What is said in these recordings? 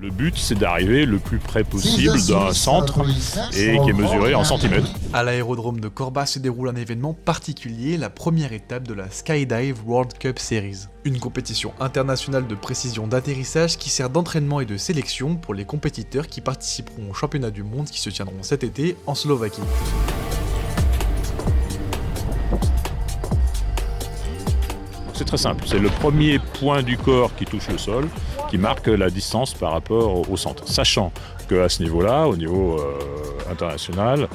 Le but, c'est d'arriver le plus près possible d'un centre et qui est mesuré en centimètres. À l'aérodrome de Corba se déroule un événement particulier, la première étape de la Skydive World Cup Series. Une compétition internationale de précision d'atterrissage qui sert d'entraînement et de sélection pour les compétiteurs qui participeront aux championnats du monde qui se tiendront cet été en Slovaquie. C'est très simple, c'est le premier point du corps qui touche le sol qui marque la distance par rapport au centre. Sachant qu'à ce niveau-là, au niveau international,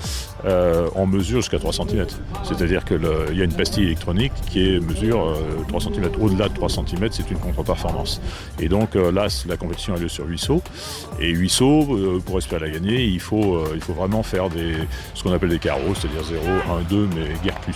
on mesure jusqu'à 3 cm. C'est-à-dire qu'il y a une pastille électronique qui mesure 3 cm. Au-delà de 3 cm, c'est une contre-performance. Et donc là, la compétition a lieu sur 8 sauts. Et 8 sauts, pour espérer la gagner, il faut vraiment faire ce qu'on appelle des carreaux, c'est-à-dire 0, 1, 2, mais guère plus.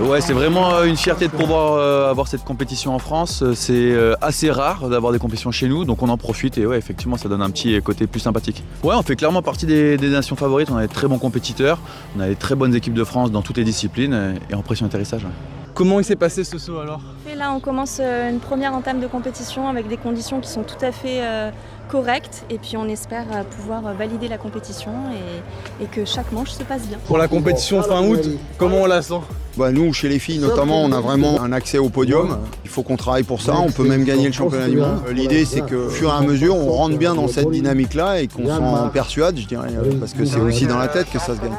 Ouais, c'est vraiment une fierté de pouvoir avoir cette compétition en France. C'est assez rare d'avoir des compétitions chez nous, donc on en profite et ouais, effectivement, ça donne un petit côté plus sympathique. Ouais, on fait clairement partie des nations favorites, on a des très bons compétiteurs, on a des très bonnes équipes de France dans toutes les disciplines et en pression atterrissage. Ouais. Comment il s'est passé ce saut alors ? Et là, on commence une première entame de compétition avec des conditions qui sont tout à fait correctes et puis on espère pouvoir valider la compétition et que chaque manche se passe bien. Pour la compétition fin août, comment on la sent ? Nous, chez les filles notamment, on a vraiment un accès au podium. Il faut qu'on travaille pour ça, on peut même gagner le championnat du monde. L'idée, c'est qu'au fur et à mesure, on rentre bien dans cette dynamique-là et qu'on s'en persuade, je dirais, parce que c'est aussi dans la tête que ça se gagne.